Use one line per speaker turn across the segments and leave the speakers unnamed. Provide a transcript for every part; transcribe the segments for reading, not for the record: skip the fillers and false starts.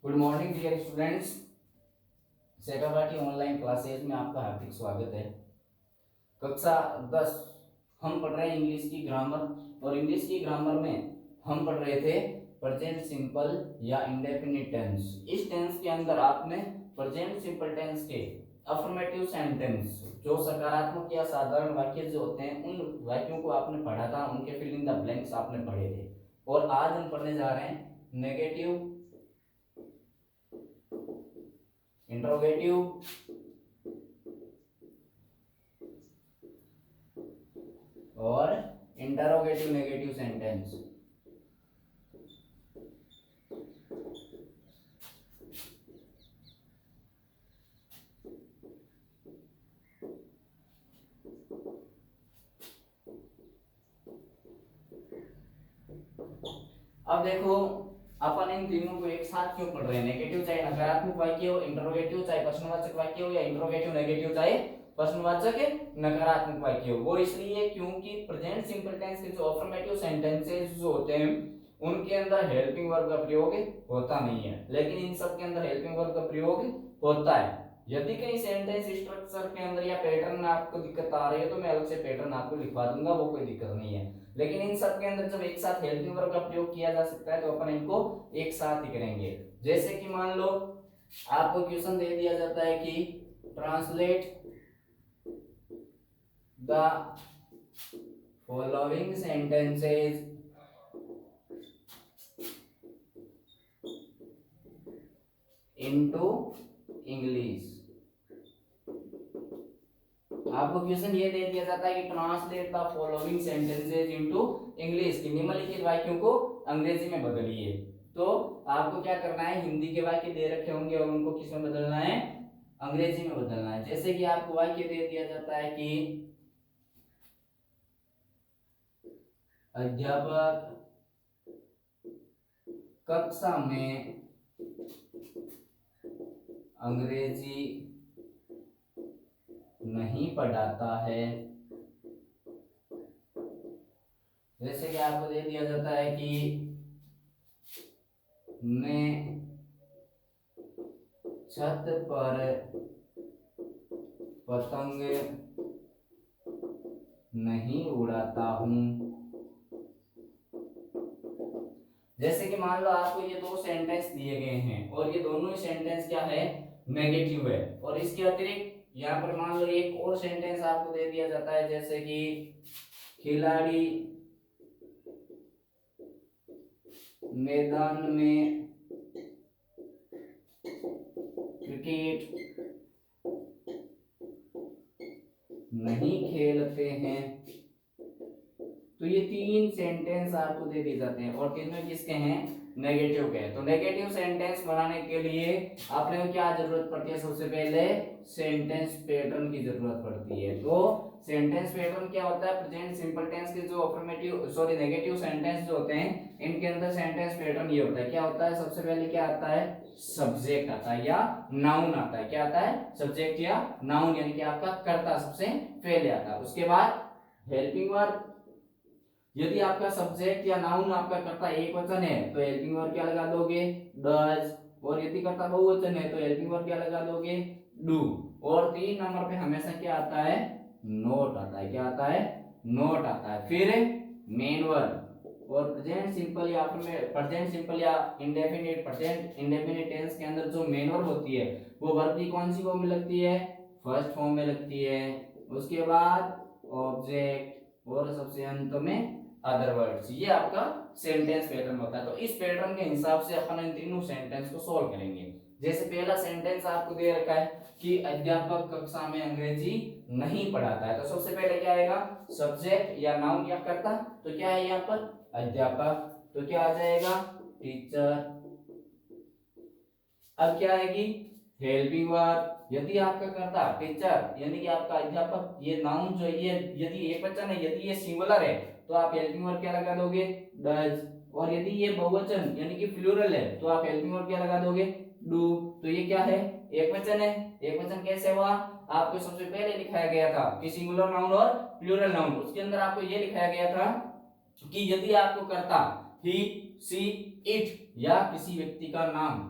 Good morning dear students. सेकाबाटी online classes में आपका हार्दिक स्वागत है। कक्षा 10 हम पढ़ रहे हैं इंग्लिश की ग्रामर, और इंग्लिश की ग्रामर में हम पढ़ रहे थे प्रेजेंट सिंपल या इंडेफिनिट टेंस। इस टेंस के अंदर आपने प्रेजेंट सिंपल टेंस के अफर्मेटिव सेंटेंस, जो सकारात्मक या साधारण वाक्य जो होते हैं, उन वाक्यों को आपने पढ़ा था, उनके फिल इन द ब्लैंक्स आपने पढ़े थे। और आज हम पढ़ने जा रहे हैं नेगेटिव, इंट्रोगेटिव और इंटरोगेटिव नेगेटिव सेंटेंस। अब देखो, अपन इन तीनों को एक साथ क्यों पढ़ रहे हैं? नेगेटिव चाहे नकारात्मक वाक्य हो, इंटरोगेटिव चाहे प्रश्नवाचक वाक्य हो, या इंटरोगेटिव नेगेटिव चाहे प्रश्नवाचक नकारात्मक वाक्य हो, वो इसलिए क्योंकि प्रेजेंट सिंपल टेंस के जो अफर्मेटिव सेंटेंसेस जो होते हैं उनके अंदर हेल्पिंग वर्ब का प्रयोग होता नहीं है, लेकिन इन सब के अंदर हेल्पिंग वर्ब का प्रयोग होता है। यदि कहीं सेंटेंस स्ट्रक्चर के अंदर या पैटर्न में आपको दिक्कत आ रही है तो मैं अलग से पैटर्न आपको लिखवा दूंगा, वो कोई दिक्कत नहीं है। लेकिन इन सब के अंदर जब एक साथ हेल्पिंग वर्ब का प्रयोग किया जा सकता है तो अपन इनको एक साथ ही करेंगे। जैसे कि मान लो आपको क्वेश्चन दे दिया जाता है कि translate the following sentences into English. आपको क्वेश्चन ये दे दिया जाता है कि translate the following sentences into English, कि निम्नलिखित वाक्यों को अंग्रेजी में बदलिए। तो आपको क्या करना है, हिंदी के वाक्य दे रखे होंगे और उनको किस में बदलना है? अंग्रेजी में बदलना है। जैसे कि आपको वाक्य दे दिया जाता है कि अध्यापक कक्षा में अंग्रेजी नहीं पढ़ाता है। जैसे कि आपको दे दिया जाता है कि मैं छत पर पतंग नहीं उड़ाता हूं। जैसे कि मान लो आपको ये दो सेंटेंस दिए गए हैं और ये दोनों ही सेंटेंस क्या है? नेगेटिव है। और इसके अतिरिक्त यहाँ पर मान लो एक और सेंटेंस आपको दे दिया जाता है, जैसे कि खिलाड़ी मैदान में क्रिकेट नहीं खेलते हैं। तो ये तीन सेंटेंस आपको दे दिए जाते हैं और तीनों किसके हैं? नेगेटिव के। तो नेगेटिव सेंटेंस बनाने के लिए आपने क्या जरूरत पड़ती है? सबसे पहले सेंटेंस पैटर्न की जरूरत पड़ती है। तो सेंटेंस पैटर्न क्या होता है? प्रेजेंट सिंपल टेंस के जो नेगेटिव सेंटेंस जो होते हैं इनके अंदर सेंटेंस पैटर्न ये होता है। क्या होता है? सबसे पहले क्या आता है? सब्जेक्ट आता है या नाउन आता है। क्या आता है? सब्जेक्ट या नाउन, यानी कि आपका कर्ता सबसे पहले आता है। उसके बाद हेल्पिंग वर्ब। यदि आपका सब्जेक्ट या नाउन आपका कर्ता एक वचन है तो हेल्पिंग वर्ब क्या लगा दोगे? डज। और यदि कर्ता बहुवचन है तो हेल्पिंग वर्ब क्या लगा दोगे? डू। और 3 नंबर पे हमेशा क्या आता है? नोट आता है। क्या आता है? नोट आता है। फिर मेन वर्ब। और प्रेजेंट सिंपल या प्रेजेंट इंडेफिनिट टेंस के अंदर जो मेन वर्ब होती है वो वर्ब की कौन सी फॉर्म में लगती है? फर्स्ट फॉर्म में लगती है। उसके बाद ऑब्जेक्ट और सबसे अंत में अदर वर्ड्स। ये आपका सेंटेंस पैटर्न होता है। तो इस पैटर्न के हिसाब से अपन इन तीनों सेंटेंस को सॉल्व करेंगे। जैसे पहला सेंटेंस आपको दे रखा है कि अध्यापक कक्षा में अंग्रेजी नहीं पढ़ाता है। तो सबसे पहले क्या आएगा? सब्जेक्ट या नाउन या कर्ता। तो क्या है यहाँ पर? अध्यापक। तो क्या आ जाएगा? टीचर। अब क्या आएगी? Helping verb. यदि आपका कर्ता टीचर यानी कि आपका अध्यापक, ये नाउन जो ये यदि एक वचन है, यदि ये सिंगुलर है तो आप हेल्पिंग वर्ब क्या लगा दोगे? डज। और यदि ये बहुवचन यानी कि प्लूरल है तो आप हेल्पिंग वर्ब क्या लगा दोगे? डू। तो ये क्या है? एक वचन है। एक वचन कैसे हुआ? आपको सबसे पहले लिखाया गया था कि सिंगुलर नाउन और प्लूरल नाउन, उसके अंदर आपको ये लिखाया गया था कि यदि आपको कर्ता ही, सी, इट या किसी व्यक्ति का नाम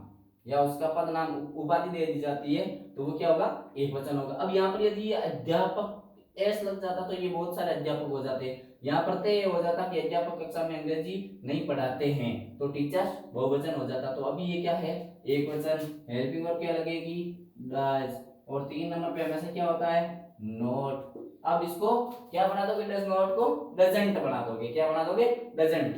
या उसका पद नाम उपाधि दे दी जाती है तो वो क्या होगा, एक वचन होगा। अब यहाँ पर यदि अध्यापक एस लग जाता तो ये बहुत सारे अध्यापक हो जाते। यहाँ पर तो ये हो जाता कि अध्यापक कक्षा में अंग्रेजी नहीं पढ़ाते हैं तो टीचर्स बहुवचन हो जाता। तो अभी ये क्या है, एक वचन। हेल्पिंग वर्ब क्या लगेगी, डज। और 3 नंबर पे हमेशा क्या होता है, नॉट। अब इसको क्या बना दोगे, डज नॉट को डजंट बना दोगे। क्या बना दोगे, डजंट।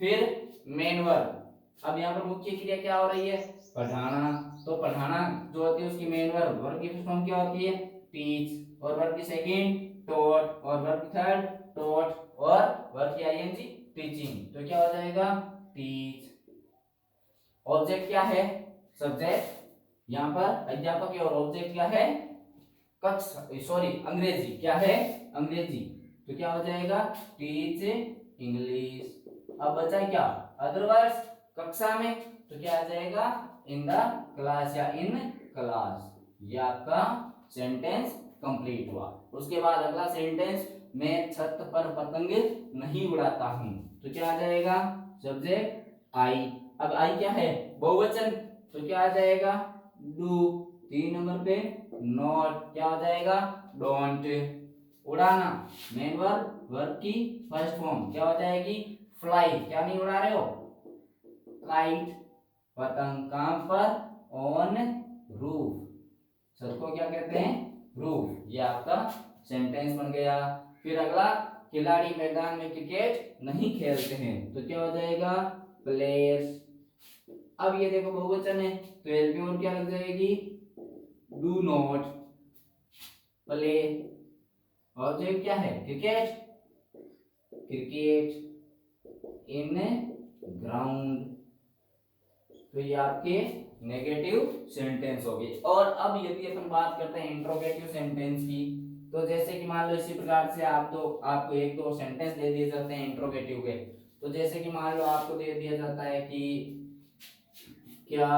फिर मेन वर्ब। अब यहाँ पर मुख्य क्रिया क्या हो रही है, पढ़ाना। तो पढ़ाना जो होती है उसकी मेन वर्ब, वर्ब की फर्स्ट फॉर्म क्या होती है, टीच। और वर्ब की सेकंड टॉट। और वर्ब की थर्ड टॉट। और वर्ब की आईएनजी टीचिंग। तो क्या हो जाएगा, टीच। ऑब्जेक्ट क्या है, सब्जेक्ट। यहाँ पर अध्यापक है और ऑब्जेक्ट क्या है, कक्षा, सॉरी अंग्रेजी। क्या है, अंग्रेजी। तो क्या हो जाएगा, टीच इंग्लिश। अब बचा क्या, अदरवाइज कक्षा में। तो क्या आ जाएगा, इन द क्लास या इन क्लास। ये आपका सेंटेंस कंप्लीट हुआ। उसके बाद अगला सेंटेंस, मैं छत पर पतंग नहीं उड़ाता हूं। तो क्या आ जाएगा, सब्जेक्ट आई। अब आई क्या है, बहुवचन। तो क्या आ जाएगा, डू। 3 नंबर पे नॉट। क्या हो जाएगा, डोंट। उड़ाना मेन वर्ब, वर्ब की फर्स्ट फॉर्म क्या हो जाएगी, फ्लाई। क्या नहीं उड़ा रहे हो, काइट। पतंग कहां पर, ऑन रूफ। छत को क्या कहते हैं, रूफ। ये आपका सेंटेंस बन गया। फिर अगला, खिलाड़ी मैदान में क्रिकेट नहीं खेलते हैं। तो क्या हो जाएगा, प्लेयर्स। अब ये देखो बहुवचन है तो हेल्पिंग वर्ब क्या लग जाएगी, डू नॉट। प्ले, ऑब्जेक्ट क्या है, क्रिकेट। Cricket in ground. तो ये आपके नेगेटिव सेंटेंस हो गए। और अब यदि अपन बात करते हैं इंट्रोगेटिव सेंटेंस की, तो जैसे कि मान लो इसी प्रकार से आपको एक दो सेंटेंस दे दिए जाते हैं इंट्रोगेटिव के। तो जैसे कि मान लो आपको दे दिया जाता है कि क्या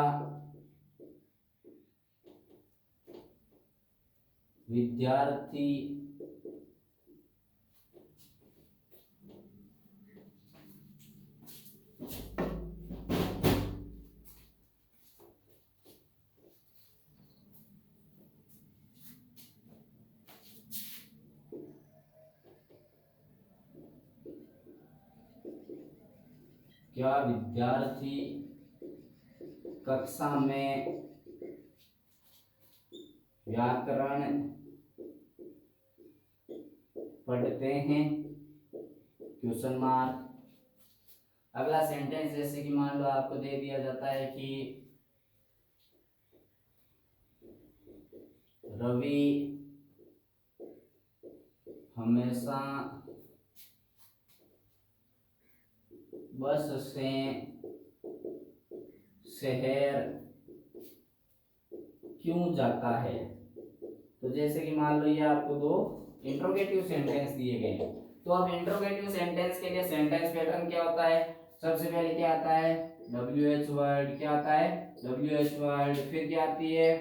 विद्यार्थी कक्षा में व्याकरण पढ़ते हैं, क्वेश्चन मार्क। अगला सेंटेंस जैसे कि मान लो आपको दे दिया जाता है कि रवि हमेशा बस से शहर क्यों जाता है। तो जैसे कि मान लो ये आपको दो इंट्रोगेटिव सेंटेंस दिए गए हैं। तो अब इंट्रोगेटिव सेंटेंस के लिए सेंटेंस पैटर्न क्या होता है, सबसे पहले क्या आता है, WH वर्ड। क्या आता है, WH वर्ड। फिर क्या आती है,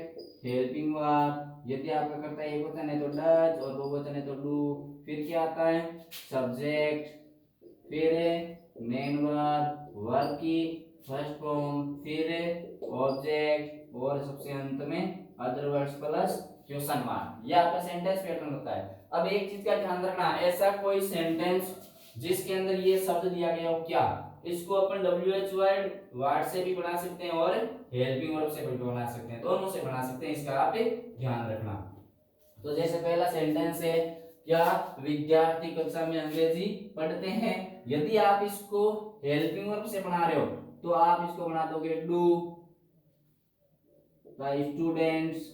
हेल्पिंग वर्ब। यदि आपका करता है एक वचन है तो डज और बहुवचन है तो डू। फिर क्या आता है, सब्जेक्ट। फिर मेन वर्ब, वर्ब की फर्स्ट फॉर्म। फिर ऑब्जेक्ट और सबसे अंत में other words plus question mark. ये आपका सेंटेंस पैटर्न होता है। अब एक चीज का ध्यान रखना, ऐसा कोई सेंटेंस जिसके अंदर ये शब्द दिया गया हो, क्या इसको अपन WH वर्ड से भी बना सकते हैं और हेल्पिंग वर्ब से भी बना सकते हैं, दोनों से बना सकते हैं। इसका आप ध्यान रखना। तो जैसे पहला सेंटेंस है, क्या विद्यार्थी कक्षा में अंग्रेजी पढ़ते हैं। यदि आप इसको हेल्पिंग वर्ब से बना रहे हो तो आप इसको बना दोगे do. The students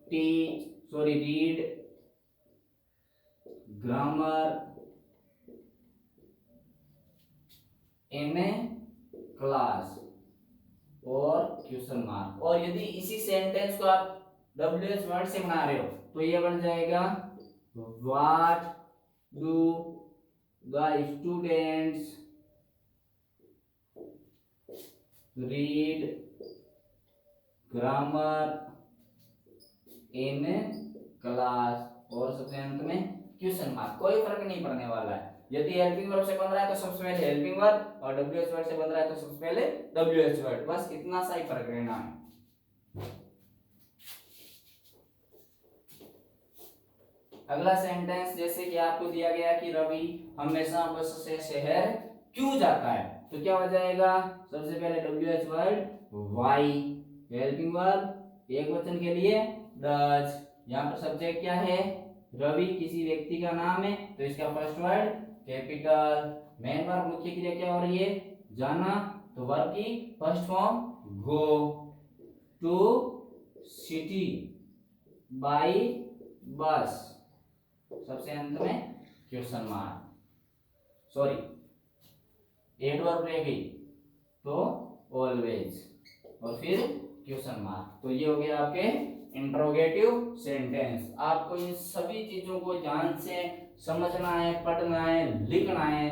read grammar in class और क्वेश्चन मार्क। और यदि इसी सेंटेंस को आप WH वर्ड से बना रहे हो तो ये बन जाएगा what do the students read grammar in class और सबसे अंत में क्वेश्चन मार्क। कोई फर्क नहीं पड़ने वाला है। यदि हेल्पिंग वर्ब से बन रहा है तो सबसे पहले हेल्पिंग वर्ब, और डब्ल्यूएच वर्ड से बन रहा है तो सबसे पहले डब्ल्यूएच वर्ड, बस इतना सा ही फर्क रहना है। अगला सेंटेंस जैसे कि आपको दिया गया कि रवि हमेशा बस से शहर क्यों जाता है, तो क्या हो जाएगा, सबसे पहले WH word Y, helping verb एक वचन के लिए डज, यहाँ पर सब्जेक्ट क्या है, रवि किसी व्यक्ति का नाम है तो इसका first word capital, main verb मुख्य क्रिया क्या हो रही है, जाना, तो वर्ब की first form go, to city, by bus, सबसे अंत में question mark, sorry add verb रह गई तो ऑलवेज, और फिर क्वेश्चन मार्क। तो ये हो गया आपके इंट्रोगेटिव सेंटेंस। आपको इन सभी चीजों को ध्यान से समझना है, पढ़ना है, लिखना है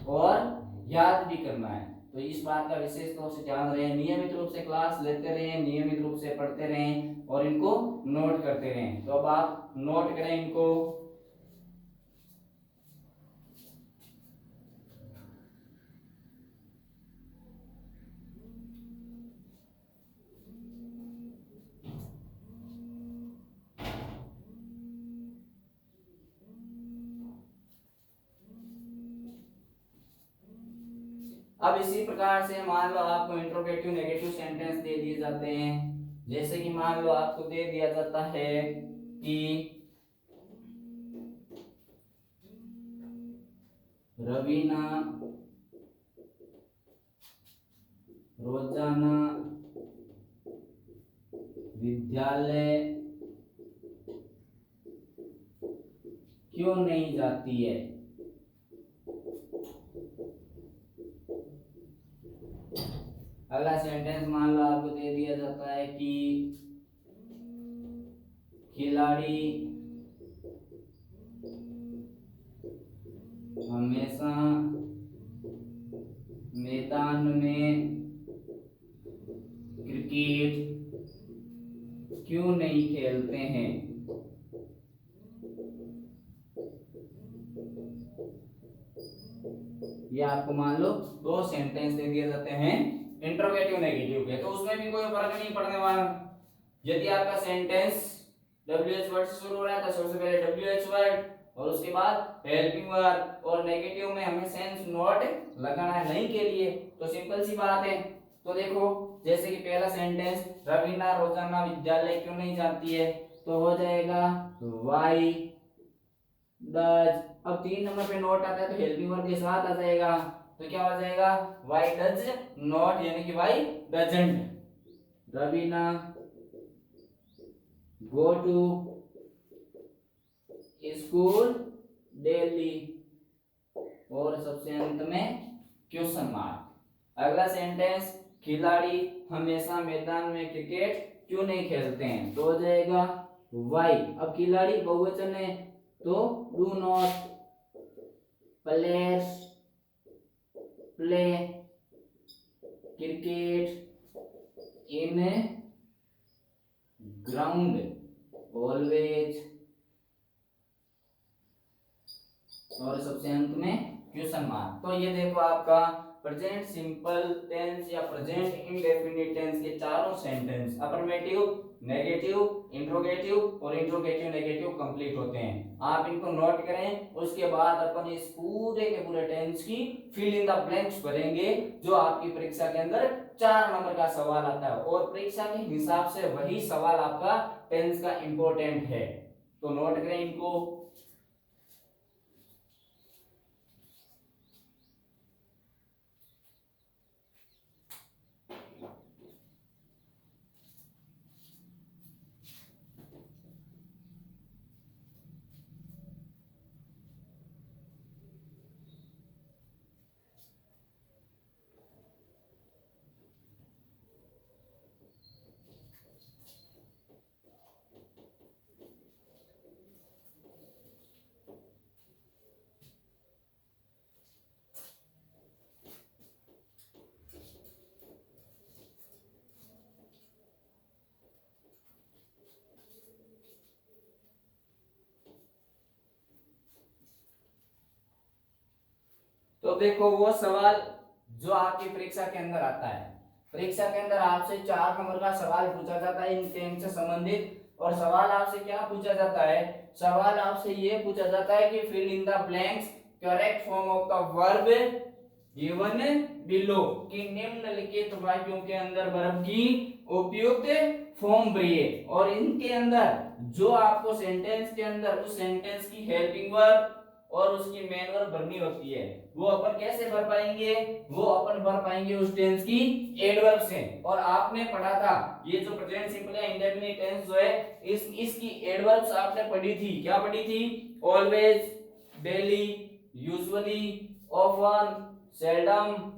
और याद भी करना है। तो इस बात का विशेष तौर से ध्यान रहे, नियमित रूप से क्लास लेते रहें, नियमित रूप से पढ़ते रहें और इनको नोट करते रहें। तो अब आप नोट करें इनको। अब इसी प्रकार से मान लो आपको इंट्रोगेटिव नेगेटिव सेंटेंस दे दिए जाते हैं। जैसे कि मान लो आपको दे दिया जाता है कि रवीना रोजाना विद्यालय क्यों नहीं जाती है। अगला सेंटेंस मान लो आपको दे दिया जाता है कि खिलाड़ी हमेशा मैदान में क्रिकेट क्यों नहीं खेलते हैं। ये आपको मान लो दो सेंटेंस दे दिए जाते हैं इंट्रोगेटिव नेगेटिव के, तो उसमें भी कोई फर्क नहीं पड़ने वाला। यदि आपका सेंटेंस डब्ल्यूएच वर्ड से शुरू हो रहा है तो सबसे पहले डब्ल्यूएच वर्ड और उसके बाद हेल्पिंग वर्ब, और नेगेटिव में हमें सेंस नोट लगाना है नहीं के लिए, तो सिंपल सी बात है। तो देखो जैसे कि पहला सेंटेंस रवीना रोजाना विद्यालय क्यों नहीं जाती है, तो हो जाएगा वाई डज। अब 3 नंबर पे नोट आता है तो हेल्पिंग वर्ब के साथ आ जाएगा, तो क्या हो जाएगा वाई डज नॉट, यानी कि why doesn't Raveena go to school daily, और सबसे अंत में क्वेश्चन मार्क। अगला सेंटेंस खिलाड़ी हमेशा मैदान में क्रिकेट क्यों नहीं खेलते हैं, तो हो जाएगा वाई। अब खिलाड़ी बहुवचन है तो do not players play cricket in ground always, और सबसे अंत में क्वेश्चन मार्क। तो ये देखो आपका प्रेजेंट सिंपल टेंस या प्रेजेंट इंडेफिनिट टेंस के चारों सेंटेंस अफर्मेटिव, नेगेटिव, इंट्रोगेटिव और इंट्रोगेटिव नेगेटिव कंप्लीट होते हैं। आप इनको नोट करें, उसके बाद अपन इस पूरे के पूरे टेंस की फिल इन द ब्लैंक्स भरेंगे, जो आपकी परीक्षा के अंदर 4 नंबर का सवाल आता है, और परीक्षा के हिसाब से वही सवाल आपका टेंस का इंपॉर्टेंट है। तो नोट करें इनको। तो देखो वो सवाल जो आपकी परीक्षा के अंदर आता है, परीक्षा के अंदर आपसे 4 नंबर का सवाल पूछा जाता है इन टेंस से संबंधित। और सवाल आपसे क्या पूछा जाता है, सवाल आपसे ये पूछा जाता है कि fill in the blanks correct form of the verb given below, कि निम्नलिखित वाक्यों के अंदर वर्ब की उपयुक्त फॉर्म भरिए। और इनके अंदर जो आपको सेंटेंस के अंदर उस सेंटेंस की हेल्पिंग वर्ब और उसकी मेन वर्ब भरनी होती है, वो अपन कैसे भर पाएंगे, वो अपन भर पाएंगे उस टेंस की एडवर्ब से। और आपने पढ़ा था ये जो प्रेजेंट सिंपल या इंडेफिनिट टेंस जो है इसकी एडवर्ब्स आपने पढ़ी थी, क्या पढ़ी थी, always, daily, usually, often, seldom,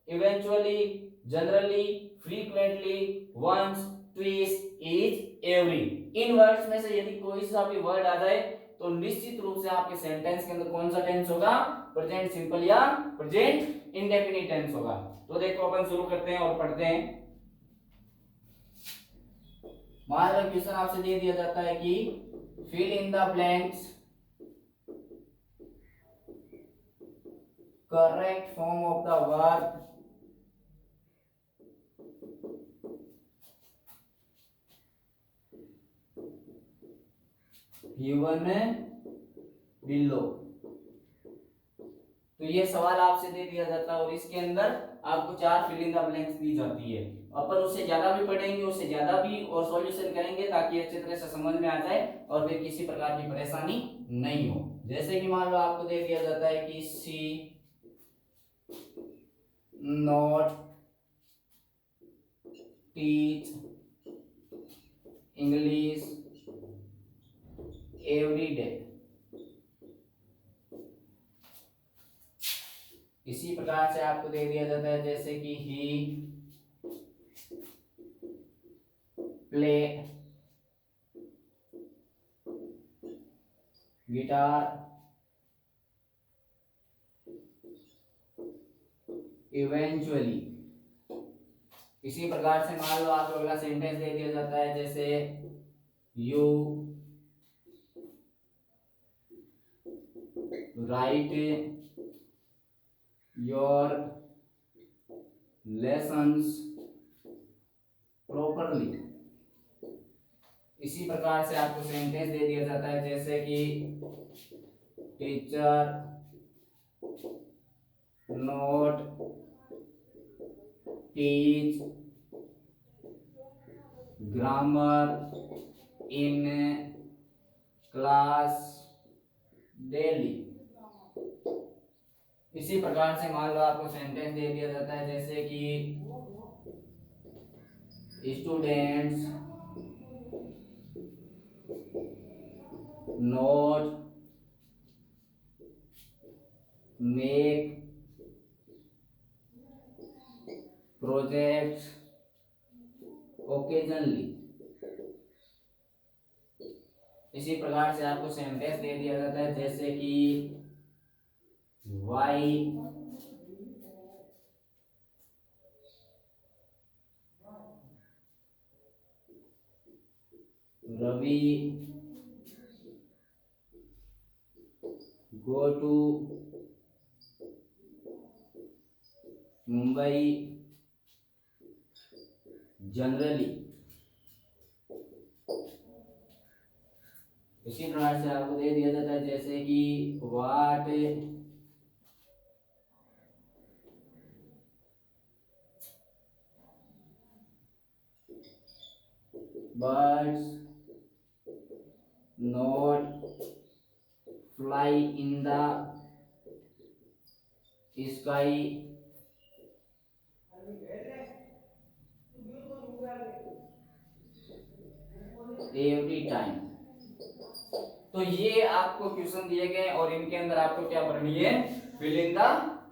eventually, generally, frequently, once, twice, is, every. इन वर्ड्स में से यदि कोई सा भी वर्ड आ जाए तो निश्चित रूप से आपके सेंटेंस के अंदर कौन सा टेंस होगा, प्रेजेंट सिंपल या प्रेजेंट इंडेफिनिट टेंस होगा। तो देखो अपन शुरू करते हैं और पढ़ते हैं। मान लो क्वेश्चन आपसे दे दिया जाता है कि fill in the blanks correct form of the verb given below. तो ये सवाल आपसे दे दिया जाता है और इसके अंदर आपको 4 फिल इन द ब्लैंक्स दी जाती है। अपन उससे ज्यादा भी पढ़ेंगे, उससे ज्यादा भी और सॉल्यूशन करेंगे ताकि अच्छी तरह से समझ में आ जाए और फिर किसी प्रकार की परेशानी नहीं हो। जैसे कि मान लो आपको दे दिया जाता है कि she not teach English every day. इसी प्रकार से आपको दे दिया जाता है जैसे कि ही प्ले गिटार इवेंचुअली। इसी प्रकार से मान लो आपको अगला सेंटेंस दे दिया जाता है जैसे you right your lessons properly. इसी प्रकार से आपको सेंटेंस दे दिया जाता है जैसे कि teacher note teach grammar in class daily. इसी प्रकार से मान लो आपको सेंटेंस दे दिया जाता है जैसे कि students note make projects occasionally. इसी प्रकार से आपको सेंटेंस दे दिया जाता है जैसे कि why Ravi go to Mumbai generally. इसी प्रकार से आपको दे दिया जाता है जैसे कि what birds not fly in the sky every time. तो ये आपको क्वेश्चन दिए गए और इनके अंदर आपको क्या भरनी है, फिल इन द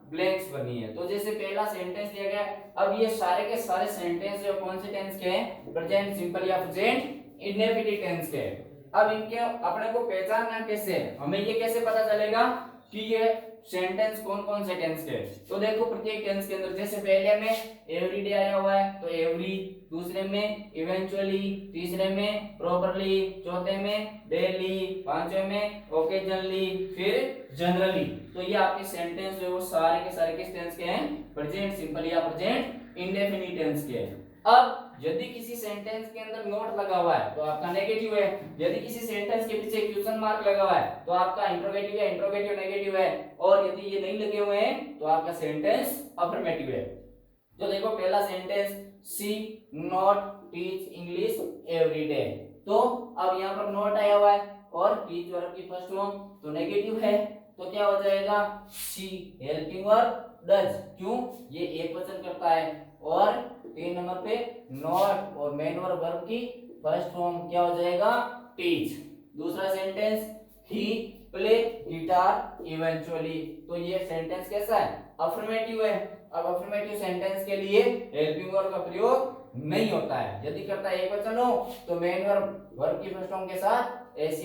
ब्लैंक्स भरनी है। तो जैसे पहला सेंटेंस दिया गया, अब ये सारे के सारे सेंटेंस जो कौन से टेंस के हैं, प्रेजेंट सिंपल या प्रेजेंट इंडेफिनिट टेंस के। अब इनके अपने को पहचानना कैसे है, हमें ये कैसे पता चलेगा, कि ये सेंटेंस कौन कौन से टेंस के। तो देखो प्रत्येक टेंस के अंदर, जैसे पहले में एवरीडे आया हुआ है तो एवरी, दूसरे में इवेंचुअली, तीसरे में प्रॉपरली, चौथे में डेली, पांचवे में ओकेजनली, फिर जनरली। तो ये आपके सेंटेंस जो वो सारे के सारे किस टेंस के हैं, प्रेजेंट सिंपल या प्रेजेंट इंडेफिनिट टेंस के हैं। अब यदि किसी सेंटेंस के अंदर नॉट लगा हुआ है तो आपका नेगेटिव है, यदि किसी सेंटेंस के पीछे क्वेश्चन मार्क लगा हुआ है तो आपका इंट्रोगेटिव है, इंट्रोगेटिव नेगेटिव है, और यदि ये नहीं लगे हुए हैं तो आपका सेंटेंस अफर्मेटिव है। तो देखो पहला sentence, she not teach English everyday. तो अब यहाँ पर नॉट आया हुआ है और टीच वर्ब की फर्स्ट फॉर्म तो नेगेटिव है, तो क्या हो जाएगा, सी हेल्पिंग वर्ब डज, क्यों, ये एक वचन करता है। और 3 नंबर पे नॉट और मेन वर्ब की फर्स्ट फॉर्म क्या हो जाएगा, टीच। दूसरा सेंटेंस, ही प्ले गिटार इवेंचुअली। तो ये सेंटेंस कैसा है, अफर्मेटिव है। अब अफर्मेटिव सेंटेंस के लिए हेल्पिंग वर्ब का प्रयोग नहीं होता है, यदि करता है एक वचन हो तो मेन वर्ब की फर्स्ट फॉर्म के साथ एस,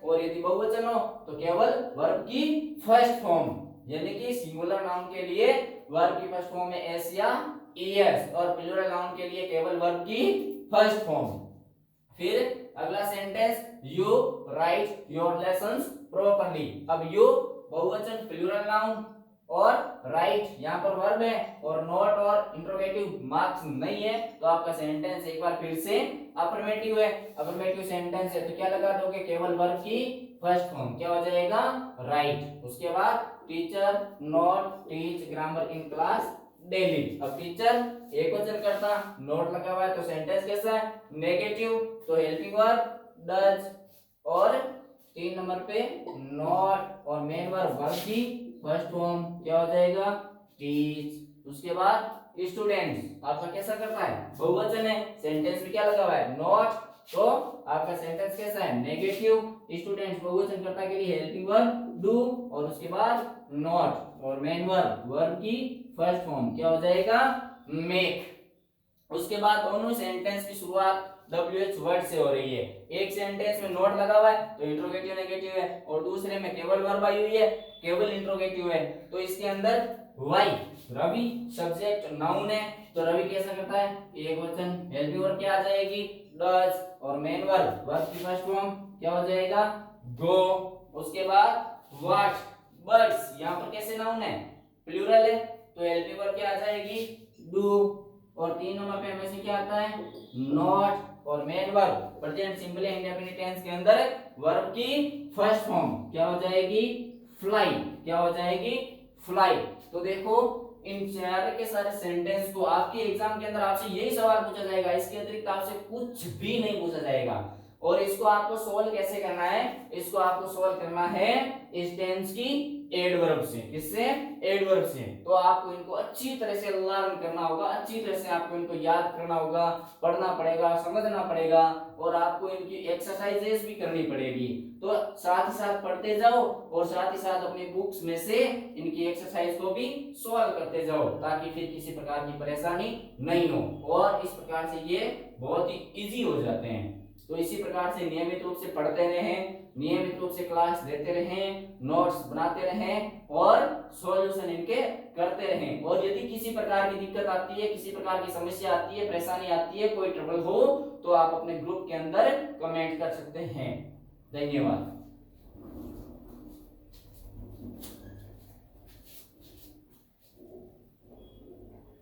और यदि बहुवचन हो तो केवल वर्ब की फर्स्ट फॉर्म, यानी कि सिंगुलर नाउन के लिए वर्ब की फर्स्ट फॉर्म में एस या ईएस, और प्लूरल नाउन के लिए केवल वर्ब की फर्स्ट फॉर्म। फिर अगला sentence, you right your lessons properly. अब यू बहुवचन प्लूरल नाउन, और राइट यहाँ पर वर्ब है, और नॉट और इंट्रोगेटिव मार्क्स नहीं है, तो आपका सेंटेंस एक बार फिर से अफर्मेटिव है। अफर्मेटिव सेंटेंस है तो क्या लगा दोगे, केवल वर्ब की फर्स्ट फॉर्म, क्या हो जाएगा, राइट। उसके बाद teacher not teach grammar in class daily. अब टीचर एक वचन करता, नॉट लगा हुआ है तो सेंटेंस कैसा है, नेगेटिव, तो हेल्पिंग वर्ब डज, और 3 नंबर पे नॉट और मेन वर्ब की फर्स्ट फॉर्म क्या हो जाएगा, टीच। उसके बाद स्टूडेंट्स आपका कैसा करता है, बहुवचन है, सेंटेंस में क्या लगा हुआ है, नॉट, तो आपका सेंटेंस कैसा है, नेगेटिव। स्टूडेंट्स बहुवचन करता के लिए हेल्पिंग वर्ब डू, और उसके बाद नॉट और मेन वर्ब की फर्स्ट फॉर्म क्या हो जाएगा, मेक। उसके बाद दोनों सेंटेंस की शुरुआत WH वर्ड से हो रही है। एक सेंटेंस में नॉट लगा हुआ है तो इंट्रोगेटिव नेगेटिव है, और दूसरे में केवल वर्ब आई हुई है, केवल इंट्रोगेटिव है। तो इसके अंदर वाई, रवि सब्जेक्ट नाउन है, तो रवि कैसा करता है, एक वचन, हेल्पिंग वर्ब क्या आ जाएगी, डज, और मेन वर्ब की फर्स्ट फॉर्म क्या हो जाएगा, गो। उसके बाद व्हाट, बर्ड्स, यहाँ पर कैसे नाउन है, प्लूरल है, तो हेल्पिंग वर्ब क्या आ जाएगी, डू। और 3 नंबर पे हमेशा क्या आता है, नॉट, और main verb present simple indefinite tense के अंदर वर्ब की फर्स्ट फॉर्म क्या हो जाएगी, फ्लाई, क्या हो जाएगी, फ्लाई। तो देखो इन सारे के सारे सेंटेंस को आपके एग्जाम के अंदर आपसे यही सवाल पूछा जाएगा, इसके अतिरिक्त आपसे कुछ भी नहीं पूछा जाएगा। और इसको आपको सोल्व कैसे करना है, इसको आपको सोल्व करना है इस टेंस की एडवर्ब से। किससे, एडवर्ब से। तो आपको इनको अच्छी तरह से लर्न करना होगा, अच्छी तरह से आपको इनको याद करना होगा, पढ़ना पड़ेगा, समझना पड़ेगा, और आपको इनकी एक्सरसाइजेस भी करनी पड़ेगी। तो साथ ही साथ पढ़ते जाओ, और साथ ही साथ अपनी बुक्स में से इनकी एक्सरसाइज को भी सॉल्व करते जाओ, ताकि फिर किसी प्रकार की परेशानी नहीं हो, और इस प्रकार से ये बहुत ही इजी हो जाते हैं। तो इसी प्रकार से नियमित रूप से पढ़ते रहें, नियमित रूप से क्लास देते रहें, नोट्स बनाते रहें, और सॉल्यूशन इनके करते रहें। और यदि किसी प्रकार की दिक्कत आती है, किसी प्रकार की समस्या आती है, परेशानी आती है, कोई ट्रबल हो, तो आप अपने ग्रुप के अंदर कमेंट कर सकते हैं। धन्यवाद।